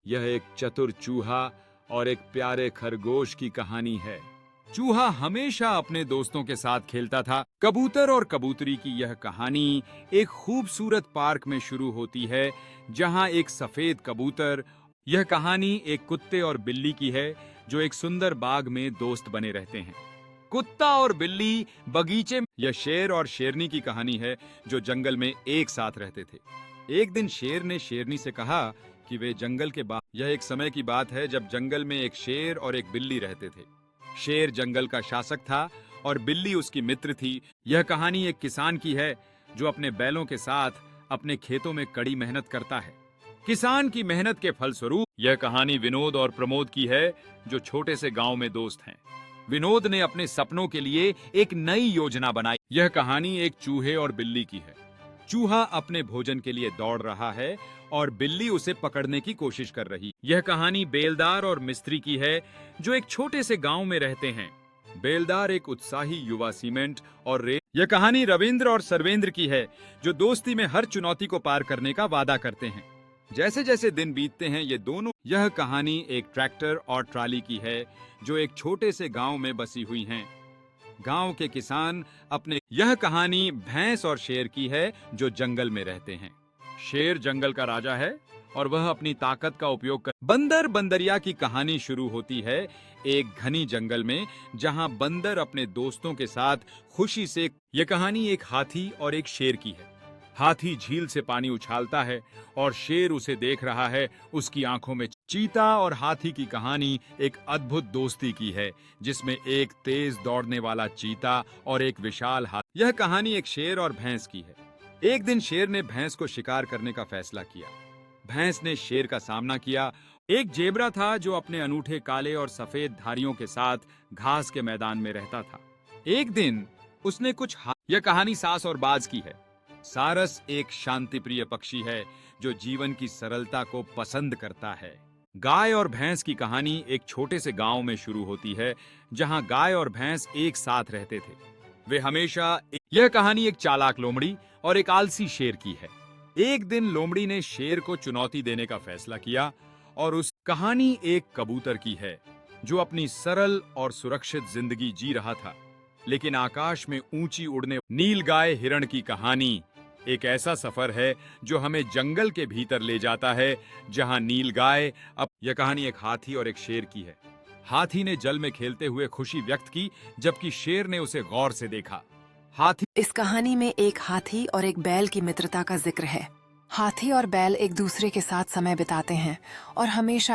यह एक चतुर चूहा और एक प्यारे खरगोश की कहानी है। चूहा हमेशा अपने दोस्तों के साथ खेलता था। कबूतर और कबूतरी की यह कहानी एक खूबसूरत पार्क में शुरू होती है, जहां एक सफेद कबूतर। यह कहानी एक कुत्ते और बिल्ली की है जो एक सुंदर बाग में दोस्त बने रहते हैं। कुत्ता और बिल्ली बगीचे में। यह शेर और शेरनी की कहानी है जो जंगल में एक साथ रहते थे। एक दिन शेर ने शेरनी से कहा कि वे जंगल के बाहर। यह एक समय की बात है जब जंगल में एक शेर और एक बिल्ली रहते थे। शेर जंगल का शासक था और बिल्ली उसकी मित्र थी। यह कहानी एक किसान की है जो अपने बैलों के साथ अपने खेतों में कड़ी मेहनत करता है। किसान की मेहनत के फलस्वरूप। यह कहानी विनोद और प्रमोद की है जो छोटे से गांव में दोस्त हैं। विनोद ने अपने सपनों के लिए एक नई योजना बनाई। यह कहानी एक चूहे और बिल्ली की है। चूहा अपने भोजन के लिए दौड़ रहा है और बिल्ली उसे पकड़ने की कोशिश कर रही। यह कहानी बेलदार और मिस्त्री की है जो एक छोटे से गांव में रहते हैं। बेलदार एक उत्साही युवा सीमेंट और यह कहानी रविंद्र और सर्वेंद्र की है जो दोस्ती में हर चुनौती को पार करने का वादा करते हैं। जैसे जैसे दिन बीतते हैं ये दोनों। यह कहानी एक ट्रैक्टर और ट्राली की है जो एक छोटे से गांव में बसी हुई हैं। गांव के किसान अपने। यह कहानी भैंस और शेर की है जो जंगल में रहते हैं। शेर जंगल का राजा है और वह अपनी ताकत का उपयोग कर। बंदर बंदरिया की कहानी शुरू होती है एक घनी जंगल में जहां बंदर अपने दोस्तों के साथ खुशी से। यह कहानी एक हाथी और एक शेर की है। हाथी झील से पानी उछालता है और शेर उसे देख रहा है, उसकी आंखों में। चीता और हाथी की कहानी एक अद्भुत दोस्ती की है जिसमें एक तेज दौड़ने वाला चीता और एक विशाल हाथी। यह कहानी एक शेर और भैंस की है। एक दिन शेर ने भैंस को शिकार करने का फैसला किया। भैंस ने शेर का सामना किया। एक जेब्रा था जो अपने अनूठे काले और सफेद धारियों के साथ घास के मैदान में रहता था। एक दिन उसने कुछ। यह कहानी सास और बाज की है। सारस एक शांतिप्रिय पक्षी है जो जीवन की सरलता को पसंद करता है। गाय और भैंस की कहानी एक छोटे से गांव में शुरू होती है जहां गाय और भैंस एक साथ रहते थे। वे हमेशा। यह कहानी एक चालाक लोमड़ी और एक आलसी शेर की है। एक दिन लोमड़ी ने शेर को चुनौती देने का फैसला किया और उस। कहानी एक कबूतर की है जो अपनी सरल और सुरक्षित जिंदगी जी रहा था लेकिन आकाश में ऊंची उड़ने। नीलगाय हिरण की कहानी एक ऐसा सफर है जो हमें जंगल के भीतर ले जाता है जहां नीलगाय। अब यह कहानी एक हाथी और एक शेर की है। हाथी ने जल में खेलते हुए खुशी व्यक्त की जबकि शेर ने उसे गौर से देखा। हाथी। इस कहानी में एक हाथी और एक बैल की मित्रता का जिक्र है। हाथी और बैल एक दूसरे के साथ समय बिताते हैं और हमेशा